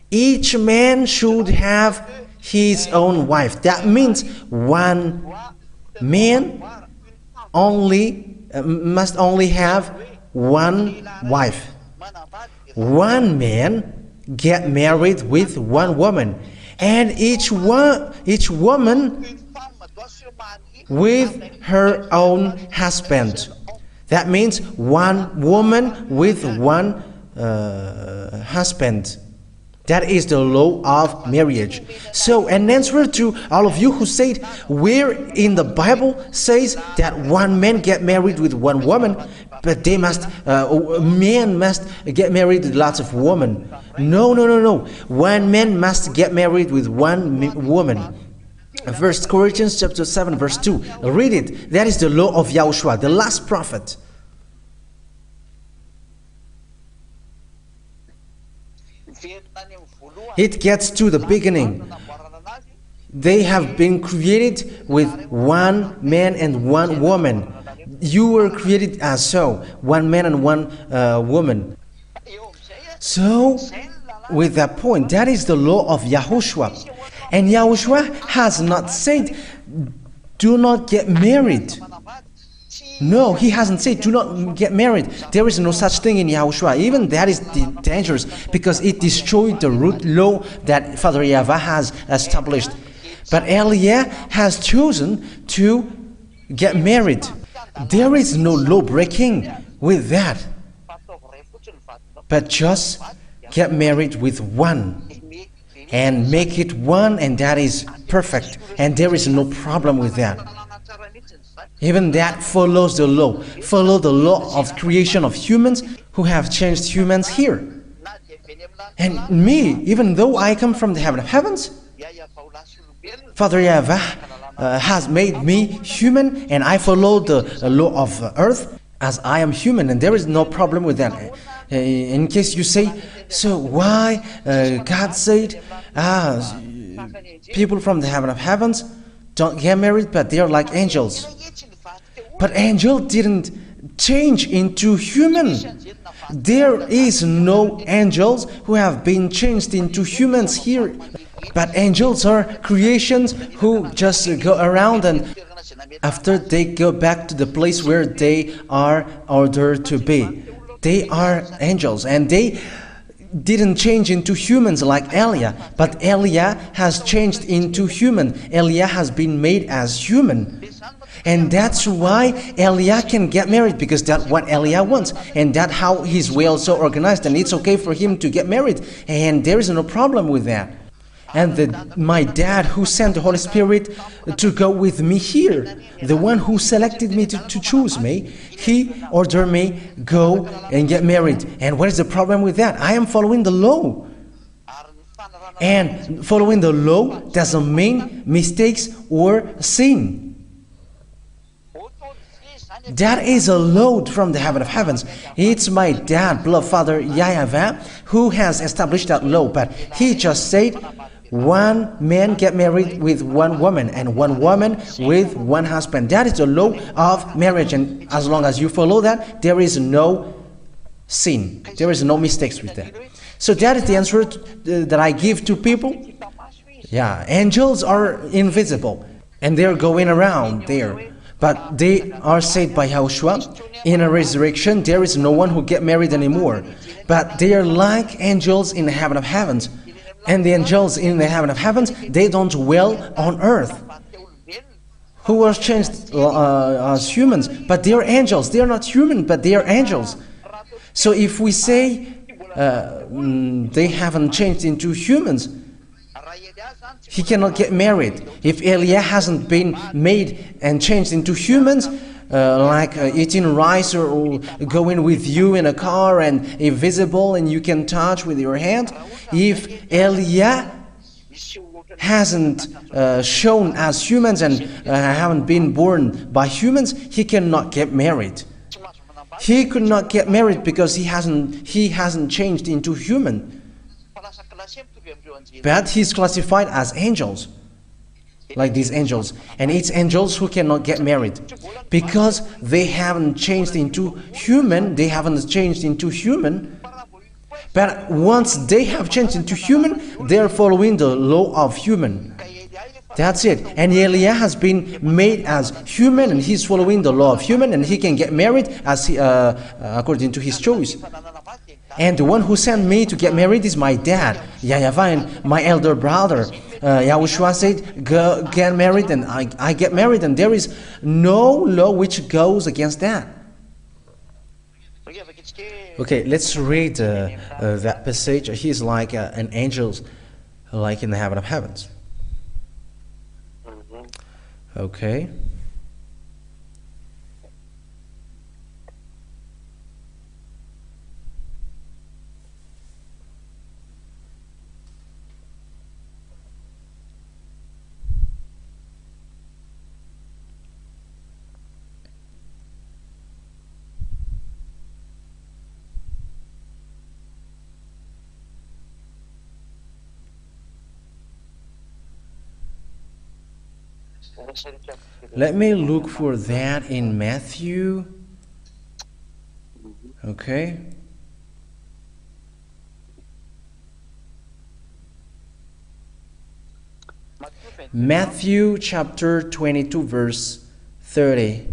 Each man should have his own wife. That means one man must only have one wife. One man get married with one woman, and each woman with her own husband. That means one woman with one husband. That is the law of marriage. So, an answer to all of you who said, where in the Bible says that one man get married with one woman, but they must, men must get married with lots of women. No. One man must get married with one woman. 1 Corinthians chapter 7, verse 2. Read it. That is the law of YAHOSHUAH, the last prophet. It gets to the beginning. They have been created with one man and one woman. You were created as so, one man and one woman. So, with that point, that is the law of YAHOSHUAH. And YAHOSHUAH has not said, do not get married. No, he hasn't said, do not get married. There is no such thing in YAHOSHUAH. Even that is dangerous, because it destroyed the root law that Father YAHVAH has established. But Elia has chosen to get married. There is no law breaking with that. But just get married with one. And make it one, and that is perfect. And there is no problem with that. Even that follows the law. Follow the law of creation of humans who have changed humans here. And me, even though I come from the heaven of heavens, Father YAHVAH has made me human, and I follow the law of earth as I am human, and there is no problem with that. In case you say, so why God said, people from the heaven of heavens don't get married, but they are like angels. But angel didn't change into human. There is no angels who have been changed into humans here. But angels are creations who just go around, and after they go back to the place where they are ordered to be. They are angels, and they didn't change into humans like Elia, but Elia has changed into human. Elia has been made as human. And that's why Elia can get married, because that's what Elia wants. And that's how his way also organized. And it's okay for him to get married. And there is no problem with that. And my dad, who sent the Holy Spirit to go with me here, the one who selected me to choose me, he ordered me, go and get married. And what is the problem with that? I am following the law. And following the law doesn't mean mistakes or sin. That is a load from the heaven of heavens. It's my dad, beloved Father YAHVAH, who has established that law. But he just said, one man get married with one woman, and one woman with one husband. That is the law of marriage. And as long as you follow that, there is no sin. There is no mistakes with that. So that is the answer that I give to people. Yeah, angels are invisible, and they're going around there. But they are saved by YAHOSHUAH. In a resurrection, there is no one who get married anymore. But they are like angels in the heaven of heavens. And the angels in the heaven of heavens, they don't dwell on earth. Who was changed as humans? But they are angels. They are not human, but they are angels. So if we say they haven't changed into humans, he cannot get married. If Eliah hasn't been made and changed into humans, like eating rice or going with you in a car and invisible and you can touch with your hand, if Eliah hasn't shown as humans and haven't been born by humans, he cannot get married. He could not get married because he hasn't changed into human. But he's classified as angels, like these angels. And it's angels who cannot get married because they haven't changed into human. They haven't changed into human. But once they have changed into human, they're following the law of human. That's it. And Eliah has been made as human and he's following the law of human and he can get married as according to his choice. And the one who sent me to get married is my dad, YAHVAH, and my elder brother. YAHOSHUAH said, go get married, and I get married, and there is no law which goes against that. Okay, let's read that passage. He's like an angel, like in the heaven of heavens. Okay. Let me look for that in Matthew. Okay. Matthew chapter 22 verse 30.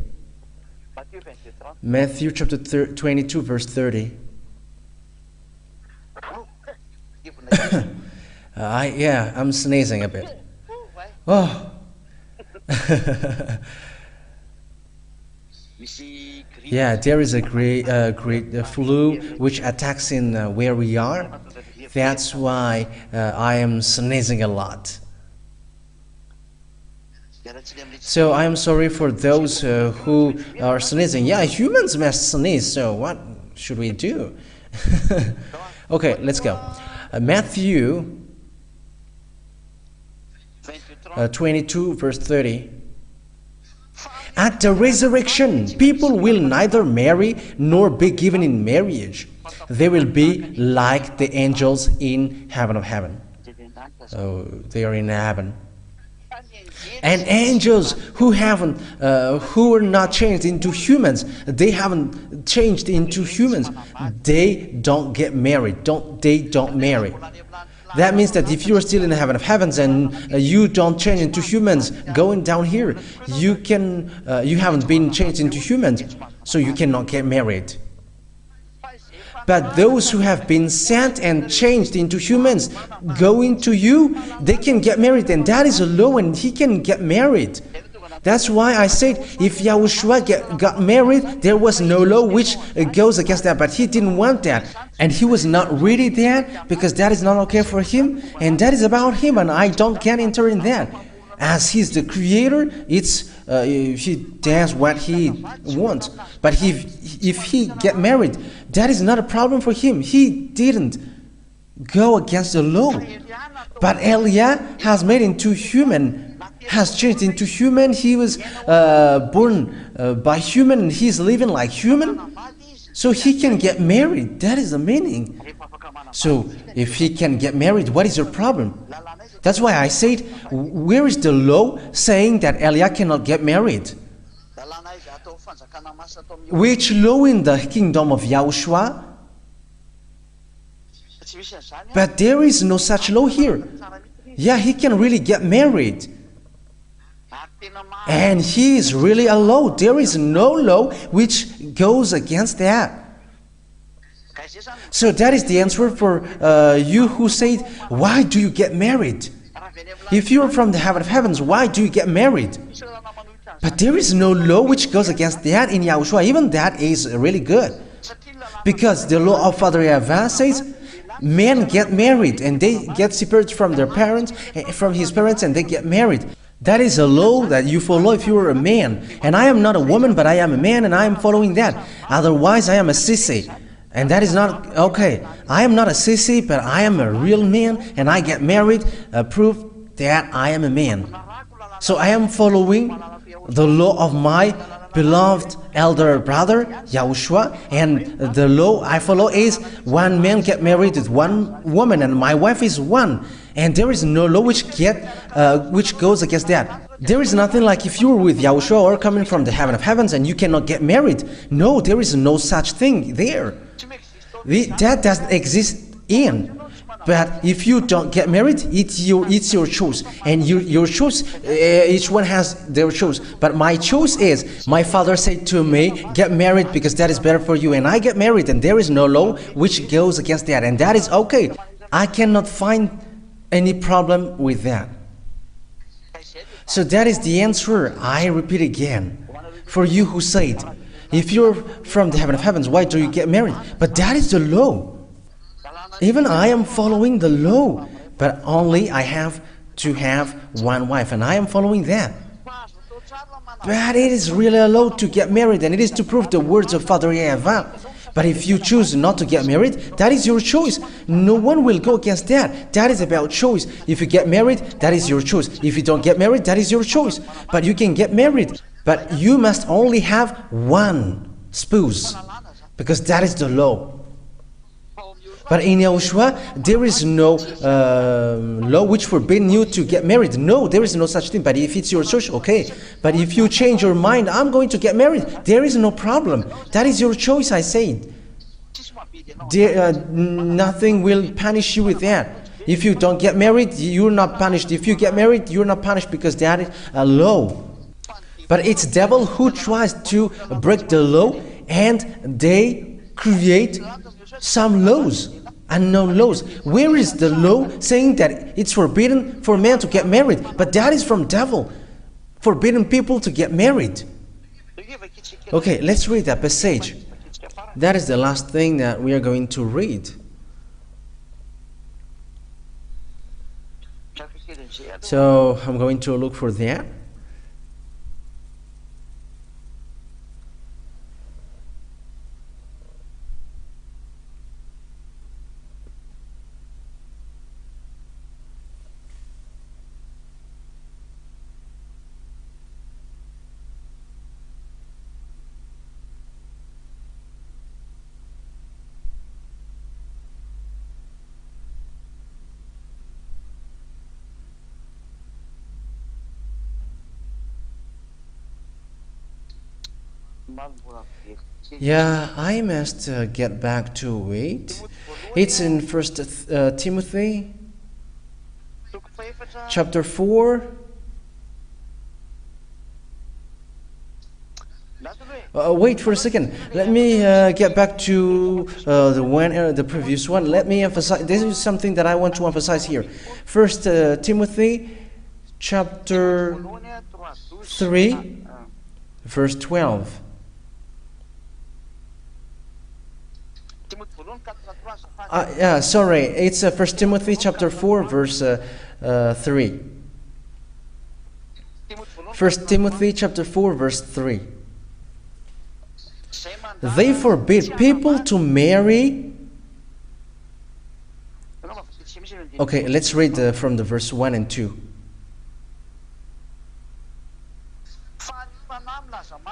Matthew chapter 22 verse 30. I'm sneezing a bit. Oh. Yeah, there is a great flu which attacks in where we are. That's why I am sneezing a lot. So I am sorry for those who are sneezing. Yeah, humans must sneeze, so what should we do? Okay, let's go. Matthew 22 verse 30. At the resurrection, people will neither marry nor be given in marriage. They will be like the angels in heaven of heaven. Oh, they are in heaven. And angels who are not changed into humans, they haven't changed into humans. They don't get married. They don't marry. That means that if you are still in the heaven of heavens and you don't change into humans, going down here, you haven't been changed into humans, so you cannot get married. But those who have been sent and changed into humans, going to you, they can get married, and that is a law, and he can get married. That's why I said if YAHOSHUAH got married, there was no law which goes against that, but he didn't want that. And he was not really that, because that is not okay for him, and that is about him, and I don't get enter in that. As he's the creator, he does what he wants. But if he get married, that is not a problem for him. He didn't go against the law. But Eliah has made into human, has changed into human. He was born by human, and he's living like human. So he can get married. That is the meaning. So if he can get married, what is your problem? That's why I said, where is the law saying that Eliah cannot get married? Which law in the kingdom of YAHOSHUAH? But there is no such law here. Yeah, he can really get married. And he is really a law. There is no law which goes against that. So that is the answer for you who said, why do you get married? If you are from the heaven of heavens, why do you get married? But there is no law which goes against that in YAHOSHUAH. Even that is really good. Because the law of Father YAHVAH says, men get married and they get separated from their parents, from his parents, and they get married. That is a law that you follow if you are a man. And I am not a woman, but I am a man, and I am following that. Otherwise, I am a sissy. And that is not okay. I am not a sissy, but I am a real man, and I get married, proof that I am a man. So I am following the law of my beloved elder brother, YAHOSHUAH, and the law I follow is one man get married with one woman, and my wife is one. And there is no law which goes against that. There is nothing like if you were with YAHOSHUAH or coming from the heaven of heavens and you cannot get married. No, there is no such thing there. That doesn't exist in. But if you don't get married, it's your choice, and your choice, each one has their choice. But my choice is, my father said to me, get married because that is better for you, and I get married, and there is no law which goes against that, and that is okay. I cannot find any problem with that. So that is the answer. I repeat again, for you who said, if you're from the heaven of heavens, why do you get married? But that is the law. Even I am following the law, but only I have to have one wife, and I am following that. But it is really a law to get married, and it is to prove the words of Father YAHVAH. But if you choose not to get married, that is your choice. No one will go against that. That is about choice. If you get married, that is your choice. If you don't get married, that is your choice. But you can get married. But you must only have one spouse, because that is the law. But in YAHOSHUAH, there is no law which forbids you to get married. No, there is no such thing. But if it's your choice, okay. But if you change your mind, I'm going to get married, there is no problem. That is your choice, I said. Nothing will punish you with that. If you don't get married, you're not punished. If you get married, you're not punished, because that is a law. But it's devil who tries to break the law, and they create some laws, unknown laws. Where is the law saying that it's forbidden for men to get married? But that is from devil, forbidding people to get married. Okay, let's read that passage. That is the last thing that we are going to read. So I'm going to look for that. Yeah, I must get back to it. It's in 1 Timothy chapter 4. Wait for a second. Let me get back to the previous one. Let me emphasize. This is something that I want to emphasize here. 1 Timothy chapter 3, verse 12. Sorry, it's 1 Timothy chapter 4, verse 3. 1 Timothy chapter 4, verse 3. They forbid people to marry. Okay, let's read from the verse 1 and 2.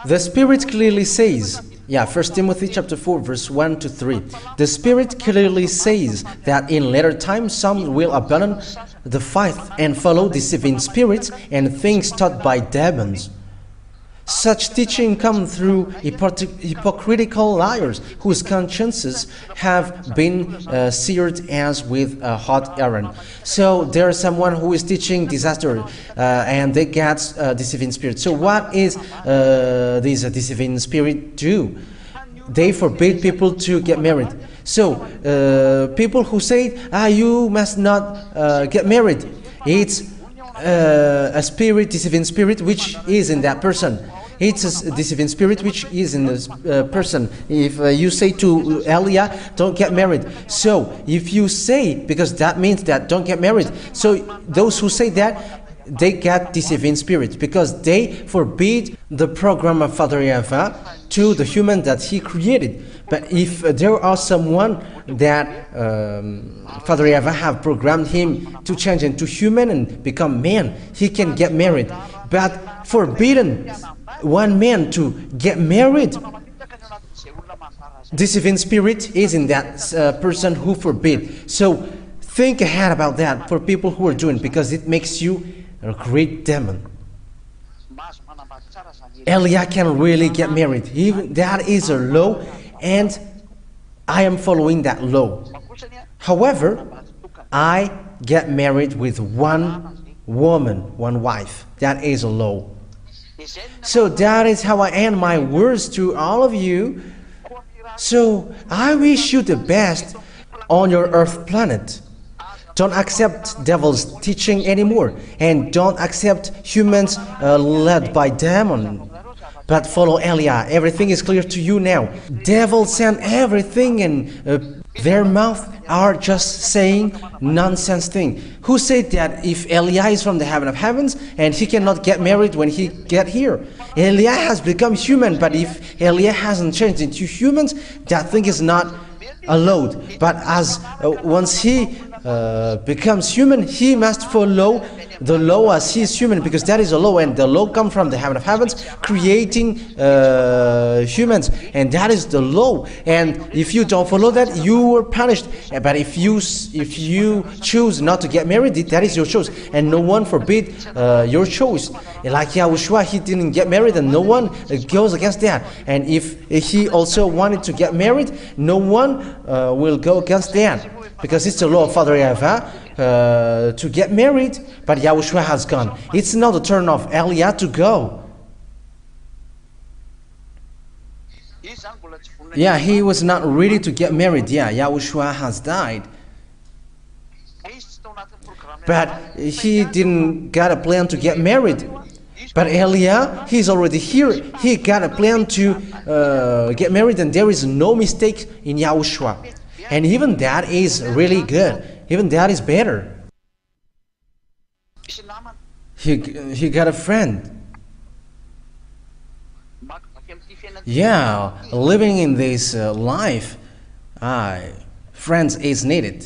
The Spirit clearly says, 1 Timothy chapter 4, verse 1 to 3. The Spirit clearly says that in later times some will abandon the faith and follow deceiving spirits and things taught by demons. Such teaching comes through hypocritical liars whose consciences have been seared as with a hot iron. So there is someone who is teaching disaster and they get deceiving spirit. So what is this deceiving spirit do? They forbid people to get married. So people who say, you must not get married, it's a spirit, deceiving spirit, which is in that person. It's a deceiving spirit which is in this person. If you say to Elia, don't get married, so if you say, because that means that don't get married, so those who say that, they get deceiving spirits, because they forbid the program of Father YAHVAH to the human that he created. But if there are someone that Father YAHVAH have programmed him to change into human and become man, he can get married. But forbidden one man to get married, deceiving spirit is in that person who forbid. So think ahead about that for people who are doing, because it makes you a great demon. Elia can really get married. Even that is a law, and I am following that law. However, I get married with one woman, one wife. That is a law. So that is how I end my words to all of you. So I wish you the best on your earth planet. Don't accept devil's teaching anymore, and don't accept humans led by demon, but follow Elia. Everything is clear to you now. Devil sent everything, and their mouth are just saying nonsense thing. Who said that if Elia is from the heaven of heavens and he cannot get married when he get here? Elia has become human, but if Elia hasn't changed into humans, that thing is not allowed. But as once he becomes human, he must follow the law as he is human, because that is a law, and the law comes from the heaven of heavens, creating humans, and that is the law. And if you don't follow that, you are punished. But if you choose not to get married, that is your choice, and no one forbid your choice. Like YAHOSHUAH, he didn't get married, and no one goes against that. And if he also wanted to get married, no one will go against that, because it's the law of Father YAHVAH to get married. But YAHOSHUAH has gone. It's now the turn of Elia to go. Yeah, he was not ready to get married. Yeah, YAHOSHUAH has died. But he didn't got a plan to get married. But Elia, he's already here. He got a plan to get married, and there is no mistake in YAHOSHUAH. And even that is really good. Even that is better. He got a friend. Yeah, living in this life, friends is needed.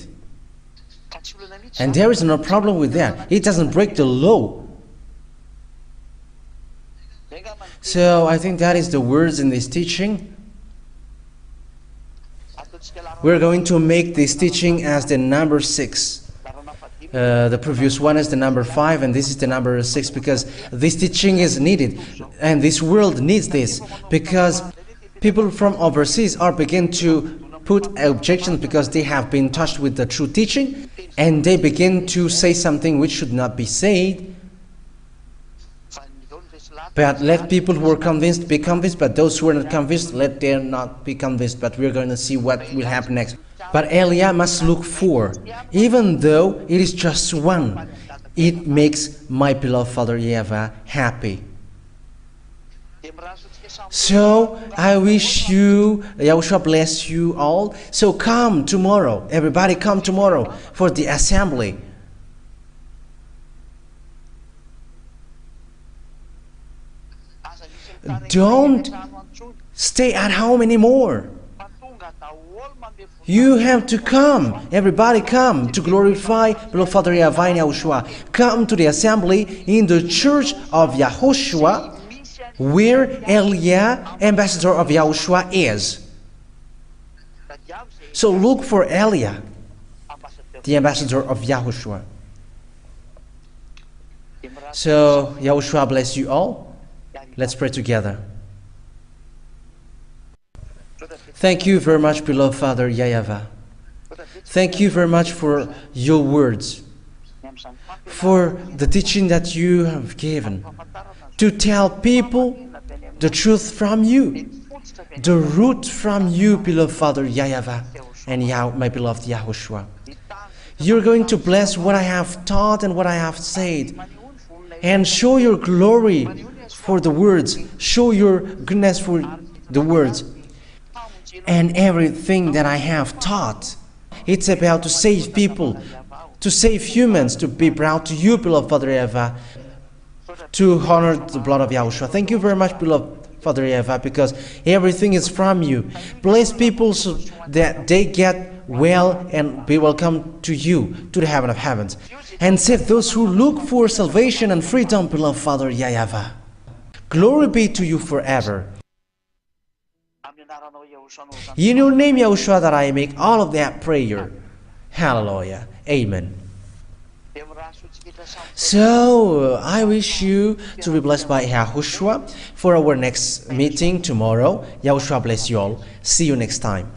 And there is no problem with that. It doesn't break the law. So I think that is the words in this teaching. We're going to make this teaching as the number 6. The previous one is the number 5, and this is the number 6, because this teaching is needed, and this world needs this, because people from overseas are beginning to put objections because they have been touched with the true teaching, and they begin to say something which should not be said. But let people who are convinced be convinced, but those who are not convinced, let them not be convinced. But we're going to see what will happen next. But Elia must look for, even though it is just one, it makes my beloved Father YAHVAH happy. So I wish you, YAHOSHUAH bless you all. So come tomorrow, everybody come tomorrow for the assembly. Don't stay at home anymore. You have to come. Everybody come to glorify beloved Father YAHVAH and YAHOSHUAH. Come to the assembly in the church of YAHOSHUAH, where Elia, ambassador of YAHOSHUAH, is. So look for Elia, the ambassador of YAHOSHUAH. So YAHOSHUAH bless you all. Let's pray together. Thank you very much, beloved Father YAHVAH. Thank you very much for your words, for the teaching that you have given, to tell people the truth from you, the root from you, beloved Father YAHVAH and my beloved YAHOSHUAH. You're going to bless what I have taught and what I have said, and show your glory for the words. Show your goodness for the words. And everything that I have taught, it's about to save people, to save humans, to be proud to you, beloved Father YAHVAH, to honor the blood of Yahushua. Thank you very much, beloved Father YAHVAH, because everything is from you. Bless people so that they get well and be welcome to you, to the heaven of heavens. And save those who look for salvation and freedom, beloved Father YAHVAH. Glory be to you forever. In your name, Yahushua, that I make all of that prayer. Hallelujah. Amen. So, I wish you to be blessed by YAHOSHUAH for our next meeting tomorrow. Yahushua bless you all. See you next time.